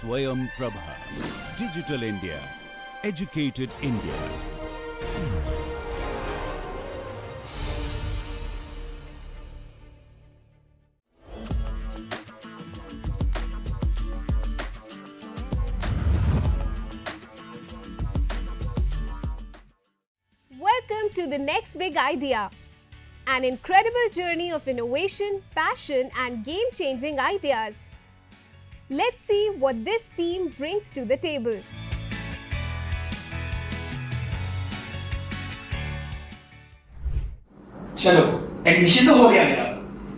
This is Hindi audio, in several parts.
Swayam Prabha. Digital India. Educated India. Welcome to the next big idea. An incredible journey of innovation, passion, and game-changing ideas. Let's see what this team brings to the table. चलो एडमिशन तो हो गया मेरा,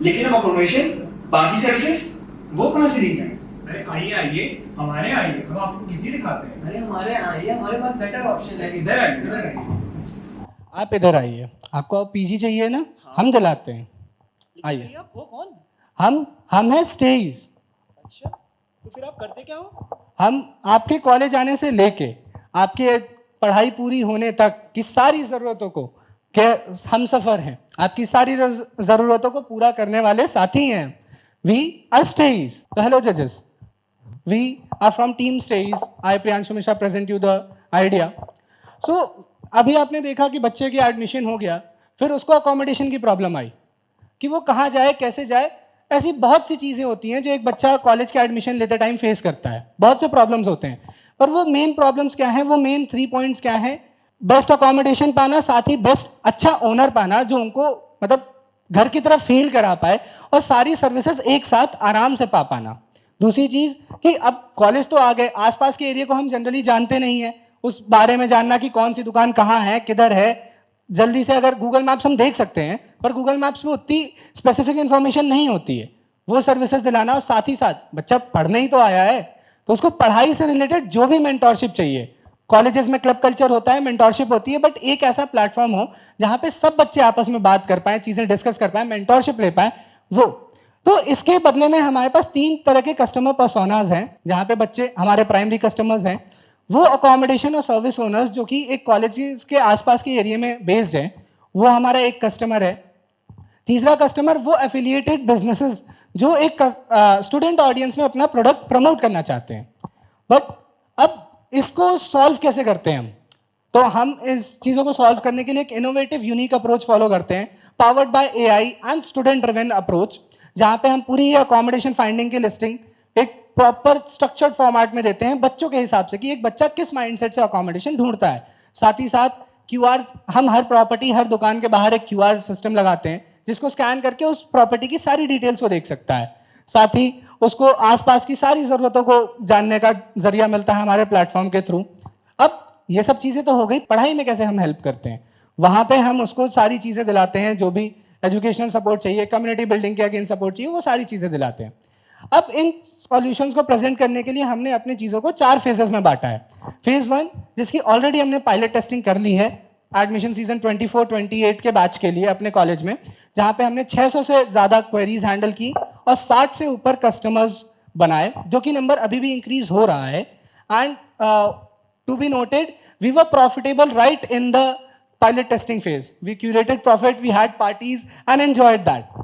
लेकिन अब प्रोमोशन बाकी सर्विसेज वो कहाँ से ली जाए? अरे आइए आइए, हमारे आइए, हम आपको पीजी दिखाते हैं। अरे हमारे आइए, हमारे पास बेटर ऑप्शन है। इधर आइए, इधर आइए। आप इधर आइए, आपको पीजी चाहिए ना? हम दिलाते हैं। आइए। वो कौन? हम हैं स्टेज। अच्छा, तो फिर आप करते क्या हो? हम आपके कॉलेज आने से लेके आपके पढ़ाई पूरी होने तक की सारी ज़रूरतों को हम सफ़र हैं। आपकी सारी ज़रूरतों को पूरा करने वाले साथी हैं। We are stage. तो हेलो जजेस, we are from team stage. I Priyanshu Mishra present you the idea. So अभी आपने देखा कि बच्चे की एडमिशन हो गया, फिर उसको अकोमोडेशन की प्रॉब्लम आई कि वो कहाँ जाए, कैसे जाए। ऐसी बहुत सी चीज़ें होती हैं जो एक बच्चा कॉलेज के एडमिशन लेते टाइम फेस करता है। बहुत से प्रॉब्लम्स होते हैं, पर वो मेन प्रॉब्लम्स क्या हैं, वो मेन 3 पॉइंट्स क्या हैं? बेस्ट अकोमोडेशन पाना, साथ ही बेस्ट अच्छा ओनर पाना जो उनको मतलब घर की तरफ फील करा पाए, और सारी सर्विसेज एक साथ आराम से पा पाना। दूसरी चीज़ कि अब कॉलेज तो आ गए, आसपास के एरिया को हम जनरली जानते नहीं है, उस बारे में जानना कि कौन सी दुकान कहाँ है, किधर है। जल्दी से अगर गूगल मैप्स हम देख सकते हैं, पर गूगल मैप्स में उतनी स्पेसिफिक इन्फॉर्मेशन नहीं होती है। वो सर्विसेज दिलाना, और साथ ही साथ बच्चा पढ़ने ही तो आया है, तो उसको पढ़ाई से रिलेटेड जो भी मेंटोरशिप चाहिए। कॉलेजेस में क्लब कल्चर होता है, मेंटोरशिप होती है, बट एक ऐसा प्लेटफॉर्म हो जहाँ पे सब बच्चे आपस में बात कर पाएँ, चीज़ें डिस्कस कर पाएँ, मेंटोरशिप ले पाएँ, वो। तो इसके बदले में हमारे पास 3 तरह के कस्टमर पर्सोनाज हैं, जहाँ पे बच्चे हमारे प्राइमरी कस्टमर्स हैं। वो अकोमोडेशन और सर्विस ओनर्स जो कि एक कॉलेज के आसपास के एरिया में बेस्ड है, वो हमारा एक कस्टमर है। तीसरा कस्टमर वो एफिलिएटेड बिजनेसेस जो एक स्टूडेंट ऑडियंस में अपना प्रोडक्ट प्रमोट करना चाहते हैं। बट अब इसको सॉल्व कैसे करते हैं हम? तो हम इस चीज़ों को सॉल्व करने के लिए एक इनोवेटिव यूनिक अप्रोच फॉलो करते हैं, powered by AI and student driven approach, जहाँ पे हम पूरी अकोमोडेशन फाइंडिंग की लिस्टिंग एक प्रॉपर स्ट्रक्चर्ड फॉर्मेट में देते हैं बच्चों के हिसाब से कि एक बच्चा किस माइंडसेट से अकोमोडेशन ढूंढता है। साथ ही साथ क्यूआर, हम हर प्रॉपर्टी, हर दुकान के बाहर एक क्यूआर सिस्टम लगाते हैं जिसको स्कैन करके उस प्रॉपर्टी की सारी डिटेल्स वो देख सकता है। साथ ही उसको आसपास की सारी ज़रूरतों को जानने का जरिया मिलता है हमारे प्लेटफॉर्म के थ्रू। अब ये सब चीज़ें तो हो गई, पढ़ाई में कैसे हम हेल्प करते हैं? वहाँ पे हम उसको सारी चीज़ें दिलाते हैं, जो भी एजुकेशनल सपोर्ट चाहिए, कम्युनिटी बिल्डिंग के अगेंस्ट सपोर्ट चाहिए, वो सारी चीज़ें दिलाते हैं। अब इन सॉल्यूशंस को प्रेजेंट करने के लिए हमने अपनी चीज़ों को 4 फेजेस में बांटा है। फेज 1 जिसकी ऑलरेडी हमने पायलट टेस्टिंग कर ली है एडमिशन सीजन 24-28 के बैच के लिए अपने कॉलेज में, जहाँ पे हमने 600 से ज़्यादा क्वेरीज हैंडल की और 60 से ऊपर कस्टमर्स बनाए, जो कि नंबर अभी भी इंक्रीज हो रहा है। And to be noted, we were profitable right in the pilot testing phase. We curated profit, we had parties and enjoyed that.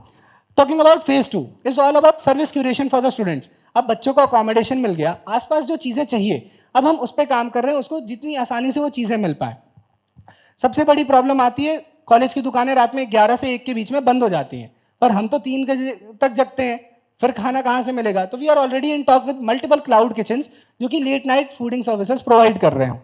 Talking about phase 2 is all about service curation for the students. अब बच्चों को अकोमोडेशन मिल गया, आसपास जो चीज़ें चाहिए अब हम उस पर काम कर रहे हैं, उसको जितनी आसानी से वो चीज़ें मिल पाए। सबसे बड़ी प्रॉब्लम आती है, कॉलेज की दुकानें रात में 11 से 1 के बीच में बंद हो जाती हैं, पर हम तो 3 बजे तक जगते हैं, फिर खाना कहाँ से मिलेगा? तो we are already in talk with multiple cloud kitchens जो कि late night fooding services provide कर रहे हैं।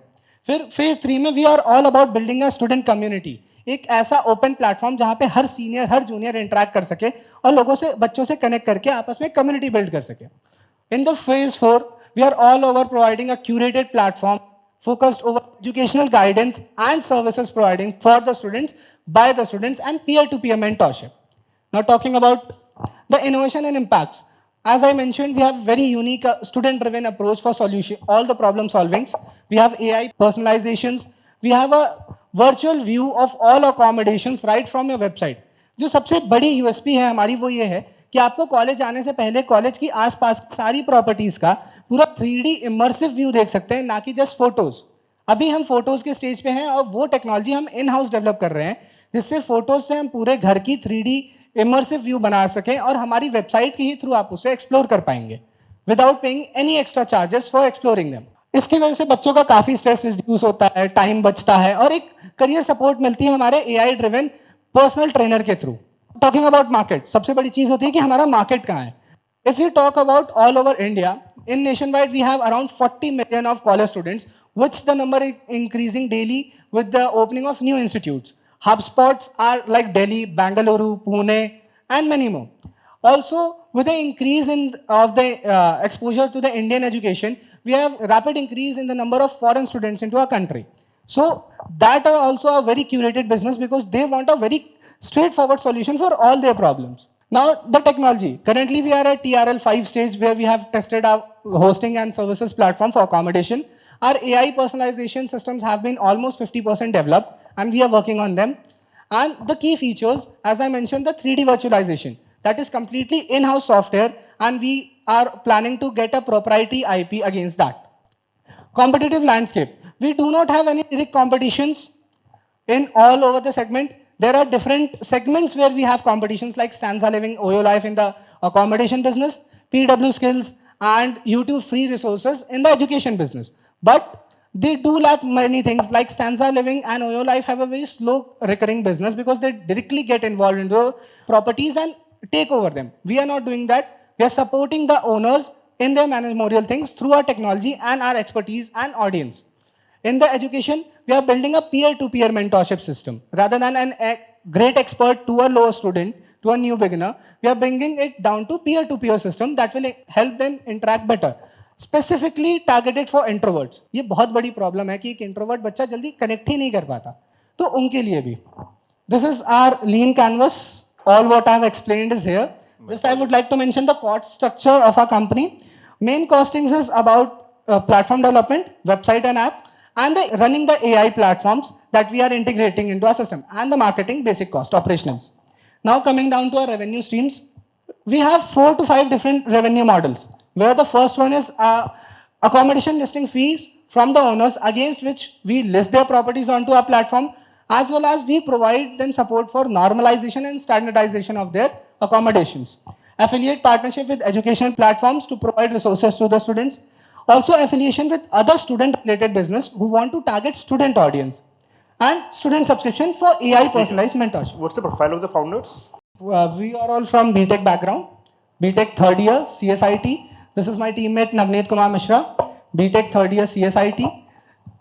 फिर फेज 3 में we are all about building a student community, एक ऐसा ओपन प्लेटफॉर्म जहाँ पे हर सीनियर हर जूनियर इंटरेक्ट कर सके और लोगों से, बच्चों से कनेक्ट करके आपस में कम्युनिटी बिल्ड कर सके। In the phase 4 we are all over providing a curated platform focused over educational guidance and services providing for the students, by the students, and peer-to-peer mentorship. Now talking about the innovation and impacts. As I mentioned, we have very unique student-driven approach for solution, all the problem solvings. We have AI personalizations. We have a virtual view of all accommodations right from your website. जो सबसे बड़ी USP है हमारी वो ये है कि आपको कॉलेज आने से पहले कॉलेज की आसपास सारी प्रॉपर्टीज़ का पूरा 3D इमर्सिव व्यू देख सकते हैं, ना कि जस्ट फोटोज़। अभी हम फोटोज़ के स्टेज पे हैं और वो टेक्नोलॉजी हम इन हाउस डेवलप कर रहे हैं, जिससे फोटोज़ से हम पूरे घर की 3D इमर्सिव व्यू बना सकें और हमारी वेबसाइट के ही थ्रू आप उसे एक्सप्लोर कर पाएंगे। without paying any extra charges for exploring them. इसकी वजह से बच्चों का काफी स्ट्रेस रिड्यूस होता है, टाइम बचता है और एक करियर सपोर्ट मिलती है हमारे AI ड्रिवन पर्सनल ट्रेनर के थ्रू. टॉकिंग अबाउट मार्केट, सबसे बड़ी चीज होती है कि हमारा मार्केट कहाँ है. If you talk about all over India, in nationwide we have around 40 million of college students, which the number is increasing daily with the opening of new institutes. HubSpots are like Delhi, Bangalore, Pune, and many more. Also, with the increase of the exposure to the Indian education, we have rapid increase in the number of foreign students into our country. So that are also a very curated business because they want a very straightforward solution for all their problems. Now the technology. Currently we are at TRL 5 stage where we have tested our hosting and services platform for accommodation. Our AI personalization systems have been almost 50% developed and we are working on them. And the key features, as I mentioned, the 3D virtualization. That is completely in-house software and we are planning to get a proprietary IP against that. Competitive landscape. We do not have any direct competitions in all over the segment. There are different segments where we have competitions like Stanza Living, Oyo Life in the accommodation business, PW Skills and YouTube free resources in the education business. But they do lack many things like Stanza Living and Oyo Life have a very slow recurring business because they directly get involved in the properties and take over them. We are not doing that. We are supporting the owners in their managerial things through our technology and our expertise and audience. In the education, we are building a peer-to-peer mentorship system. Rather than a great expert to a lower student, to a new beginner, we are bringing it down to peer-to-peer system that will help them interact better. Specifically targeted for introverts. ये बहुत बड़ी problem है कि एक introvert बच्चा जल्दी connect ही नहीं कर पाता. तो उनके लिए भी. This is our lean canvas. All what I have explained is here. This I would like to mention the cost structure of our company. Main costings is about platform development, website and app, and running the AI platforms that we are integrating into our system, and the marketing basic cost, operationals. Now coming down to our revenue streams, we have 4 to 5 different revenue models, where the first one is accommodation listing fees from the owners against which we list their properties onto our platform, as well as we provide them support for normalization and standardization of their accommodations. Affiliate partnership with education platforms to provide resources to the students. Also affiliation with other student-related business who want to target student audience. And student subscription for AI personalized mentorship. What's the profile of the founders? We are all from BTech background. BTech third year, CSIT. This is my teammate Navneet Kumar Mishra, BTech third year, CSIT.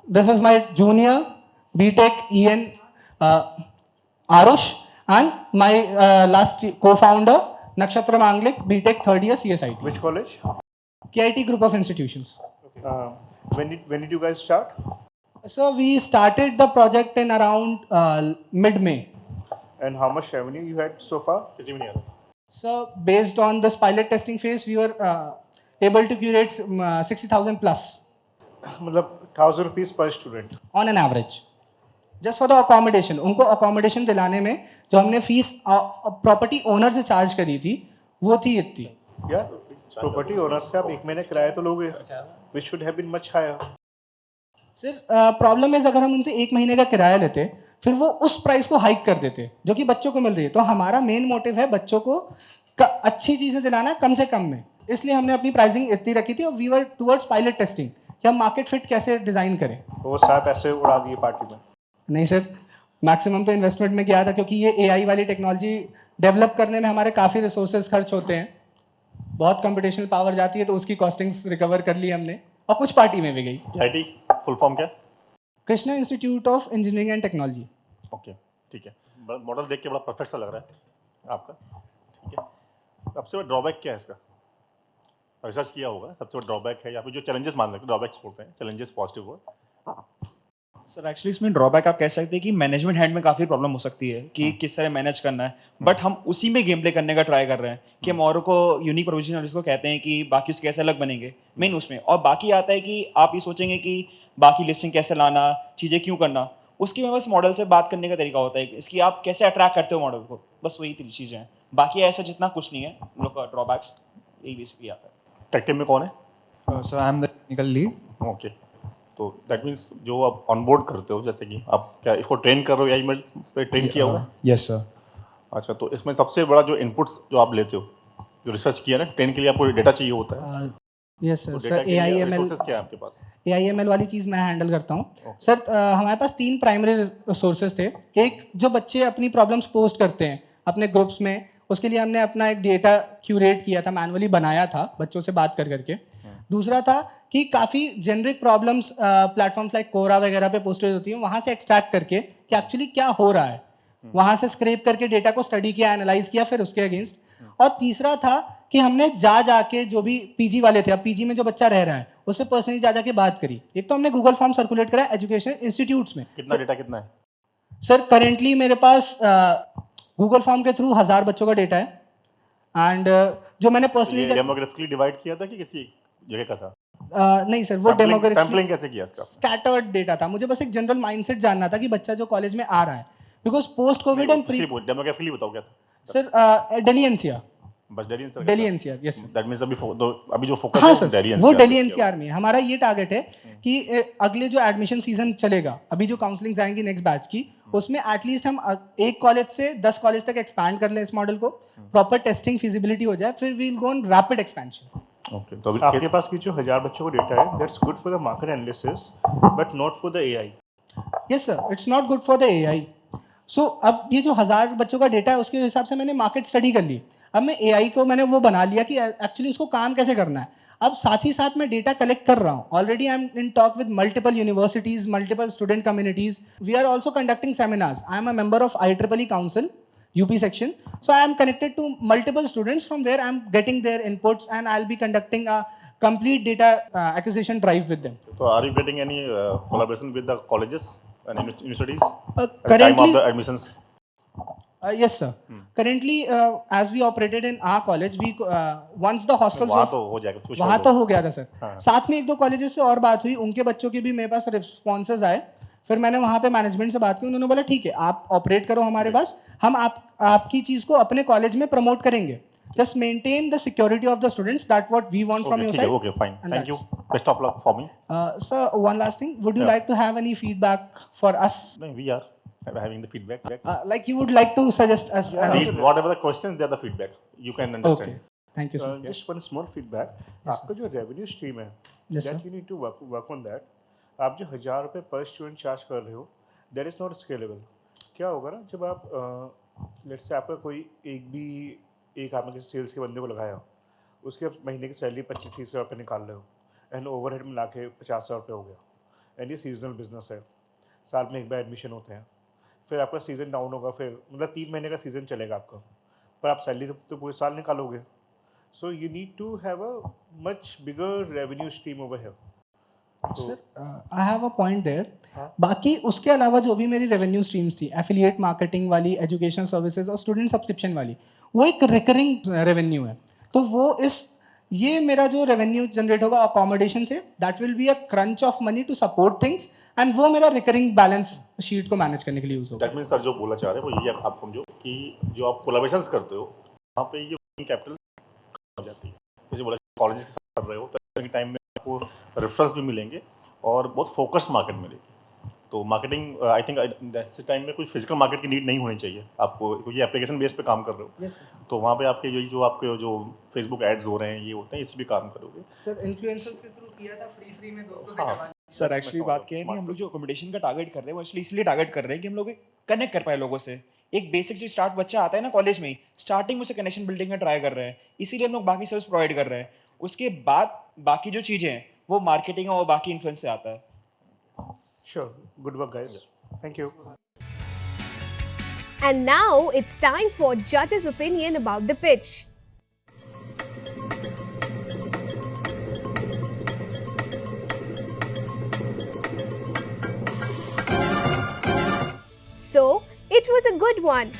This is my junior, BTech EN Arush, and my last co-founder, Nakshatra Manglik, BTech third year, CSIT. Which college? KIT group of institutions. Okay. When did you guys start? So we started the project in around mid-May. And how much revenue you had so far? So based on this pilot testing phase, we were able to curate 60,000 plus. मतलब 1,000 rupees per student. On an average. Just for the accommodation. उनको accommodation दिलाने में जो हमने फीस प्रॉपर्टी ओनर से चार्ज करी थी वो थी इतनी. Yeah, property owners से आप एक महीने किराया तो लोगे, which should have been much higher. Sir problem है अगर हम उनसे एक महीने का किराया लेते फिर वो उस प्राइस को हाइक कर देते जो कि बच्चों को मिल रही है. तो हमारा मेन मोटिव है बच्चों को अच्छी चीज़ें दिलाना कम से कम में. इसलिए हमने अपनी प्राइसिंग इतनी रखी थी और we were towards pilot testing कि हम मार्केट फिट कैसे डिज़ाइन करें. वो सारे पैसे उड़ा दिए पार्टी में? नहीं सर, मैक्सिमम तो इन्वेस्टमेंट में किया था क्योंकि ये AI वाली टेक्नोलॉजी डेवलप करने में हमारे काफ़ी रिसोर्सेज खर्च होते हैं. बहुत कंप्यूटेशनल पावर जाती है तो उसकी कॉस्टिंग्स रिकवर कर ली हमने और कुछ पार्टी में भी गई. KIT फुल फॉर्म क्या? Krishna institute of engineering and technology. Okay, ठीक है. मॉडल देख के बड़ा परफेक्ट सा लग रहा है आपका. ठीक है. सबसे बड़ा ड्रॉबैक क्या है इसका? रिसर्च किया होगा. सबसे बड़ा ड्रॉबैक है या फिर जो चैलेंजेस मान सकते हैं, ड्रॉबैक्स बोलते हैं, चैलेंजेस पॉजिटिव हो. सर एक्चुअली इसमें ड्रॉबैक आप कह सकते हैं कि मैनेजमेंट हैंड में काफ़ी प्रॉब्लम हो सकती है कि किस तरह मैनेज करना है. बट हम उसी में गेम प्ले करने का ट्राई कर रहे हैं कि हम औरों को यूनिक प्रोविजन जिसको कहते हैं कि बाकी उसके कैसे अलग बनेंगे मेन उसमें. और बाकी आता है कि आप ये सोचेंगे कि बाकी लिस्टिंग कैसे लाना, चीज़ें क्यों करना, उसकी में बस मॉडल से बात करने का तरीका होता है इसकी आप कैसे अट्रैक्ट करते हो मॉडल को. बस वही 3 चीज़ें हैं. बाकी ऐसा जितना कुछ नहीं है. हम लोग का ड्रॉबैक्स यही बेसिकली आता है. टेक टीम में कौन है? Sir I am the technical lead. Okay, तो दैट मीन्स जो आप ऑनबोर्ड करते हो, जैसे कि आप क्या इसको ट्रेन कर रहे हो या ईमेल पे ट्रेन किया हुआ? Yes sir. अच्छा, तो इसमें सबसे बड़ा जो इनपुट्स जो आप लेते हो, जो रिसर्च किया ना, ट्रेन के लिए आपको डेटा चाहिए होता है. यस तो सर, डेटा सर के लिए AIML रिसोर्सेज क्या है आपके पास? AIML वाली चीज़ मैं हैंडल करता हूँ Okay. सर। हमारे पास 3 प्राइमरी सोर्सेज थे। एक, जो बच्चे अपनी प्रॉब्लम्स पोस्ट करते हैं अपने ग्रुप्स में, उसके लिए हमने अपना एक डेटा क्यूरेट किया था, मैनुअली बनाया था बच्चों से बात कर करके। दूसरा था कि काफ़ी जेनरिक प्रॉब्लम्स प्लेटफॉर्म्स लाइक कोरा वगैरह पे पोस्टेड होती हैं, वहाँ से एक्सट्रैक्ट करके कि एक्चुअली क्या हो रहा है, वहाँ से स्क्रैप करके डेटा को स्टडी किया, एनालाइज किया, फिर उसके अगेंस्ट। और तीसरा था कि हमने जाके जो भी पीजी वाले थे, अब पीजी में जो बच्चा रह रहा है उससे पर्सनली जाके बात करी। एक तो हमने गूगल फॉर्म सर्कुलेट करा एजुकेशन इंस्टीट्यूट्स में। कितना डेटा कितना है? सर करेंटली मेरे पास गूगल फॉर्म के थ्रू 1000 बच्चों का डेटा है। एंड जो मैंने ये पर्सनली डेमोग्राफिकली डिवाइड किया था कि किसी जगह का था? नहीं सर, वो डेमोग्राफिक सैम्पलिंग कैसे किया इसका? स्कैटर्ड डेटा था। मुझे बस एक जनरल माइंडसेट जानना था कि बच्चा जो कॉलेज में आ रहा है, because post Covid and pre. Demographically बताओ क्या था? सर दिल्ली एनसीआर, बस Delhi NCR. Delhi NCR, yes. That means अभी जो फोकस हाँ है सर, दिल्ली वो NCR दिल्ली पे एनसीआर में है। हमारा ये टारगेट है कि अगले जो एडमिशन सीजन चलेगा, अभी जो काउंसलिंग आएंगी नेक्स्ट बैच की, उसमें एटलीस्ट हम एक कॉलेज से 10 कॉलेज तक एक्सपैंड कर लें इस मॉडल को, प्रॉपर टेस्टिंग फिजिबिलिटी हो जाए, फिर we will go on rapid expansion. Okay, तो अभी आपके पास की जो 1000 बच्चों को डेटा है, that's good for the market analysis but not for the AI. Yes sir, it's not good for the AI. So अब ये जो 1000 बच्चों का डेटा है, उसके हिसाब से मैंने मार्केट स्टडी कर ली। अब मैं एआई को मैंने वो बना लिया कि एक्चुअली उसको काम कैसे करना है। अब साथ ही साथ मैं डेटा कलेक्ट कर रहा हूँ। Already I am in talk with multiple universities, multiple student communities. We are also conducting seminars. I am a member of IEEE Council UP section, so I am connected to multiple students from where I am getting their inputs, and I'll be conducting a complete data acquisition drive with them. So are you getting any collaboration with the colleges and universities at the time of Currently, the admissions? yes sir. Currently, as we operated in our college, we once the hostels वहाँ were- तो हो जाएगा कुछ। वहाँ तो हो गया था सर। हाँ। साथ में 1-2 कॉलेजेस से और बात हुई, उनके बच्चों के भी मेरे पास रिस्पॉन्सेज आए। फिर मैंने वहाँ पे मैनेजमेंट से बात की, उन्होंने बोला ठीक है आप ऑपरेट करो हमारे पास, हम आपकी चीज़ को अपने कॉलेज में प्रमोट करेंगे। Just maintain the security of the students, that what we want from your side. Okay fine, And thank you, that's- best of luck for me. Sir one last thing, would you Yeah. Like to have any feedback for us? We are having the feedback. Like you would like to suggest us? Whatever the questions, they are the feedback. You can understand. Okay, thank you sir. Just one small feedback. आपका जो रेवेन्यू स्ट्रीम है, Yes, that sir. you need to work on that. आप जो 1000 रुपये पर स्टूडेंट चार्ज कर रहे हो, that is not scalable. क्या होगा ना, जब आप लेट्स से आपका कोई एक आपने किसी सेल्स के बंदे को लगाया, उसके आप महीने की सैलरी 25-30 हज़ार रुपये निकाल रहे हो, एंड ओवरहेड मिला के 50,000 रुपये हो गया, एंड ये सीजनल बिजनेस है, साल में एक बार एडमिशन होते हैं, फिर आपका सीज़न डाउन होगा, फिर मतलब 3 महीने का सीज़न चलेगा आपका, पर आप सैलरी तो पूरे साल निकालोगे। So you need to have a much bigger revenue stream over here. Sir I have a point there. हाँ। बाकी उसके अलावा जो भी मेरी रेवेन्यू स्ट्रीम्स थी, एफिलिएट मार्केटिंग वाली, एजुकेशन सर्विसेज और स्टूडेंट सब्सक्रिप्शन वाली, वो एक रिकरिंग रेवेन्यू है। तो वो ये मेरा जो रेवेन्यू जनरेट होगा अकोमोडेशन से, that will be a crunch of money to support things, and वो मेरा रिकरिंग बैलेंस शीट को मैनेज करने के लिए यूज होगा। दैट मीन्स सर जो बोलना चाह रहे हैं वो ये आप समझो कि जो आप कोलैबोरेशंस करते हो वहाँ पे ये वर्किंग कैपिटल हो जाती है। जैसे बोला कॉलेज के साथ कर रहे हो तो के टाइम में आपको रेफरेंस भी मिलेंगे और बहुत फोकस्ड मार्केट मिलेगी। तो मार्केटिंग आई थिंक ऐसे टाइम में कोई फिजिकल मार्केट की नीड नहीं होनी चाहिए आपको, क्योंकि एप्लीकेशन बेस पे काम कर रहे हो। तो वहाँ पे आपके जो आपके जो फेसबुक एड्स हो रहे हैं ये होते हैं, इस भी काम करोगे। सर इन्फ्लुएंसर्स के थ्रू किया था, फ्री में दोस्तों से हाँ। करवा। सर एक्चुअली बात क्या है कि हम लोग जो अकोमोडेशन का टारगेट कर रहे हैं वो एक्चुअली इसलिए टारगेट कर रहे हैं कि हम लोग कनेक्ट कर पाए लोगों से। एक बेसिक जो स्टार्ट बच्चा आता है ना कॉलेज में, स्टार्टिंग में उसे कनेक्शन बिल्डिंग का ट्राई कर रहे हैं, इसीलिए हम लोग बाकी सर्विस प्रोवाइड कर रहे हैं। उसके बाद बाकी जो चीज़ें हैं वो मार्केटिंग और बाकी इन्फ्लुएंस से आता है। Sure, good work guys. Thank you. And now it's time for judges' opinion about the pitch. So, it was a good one.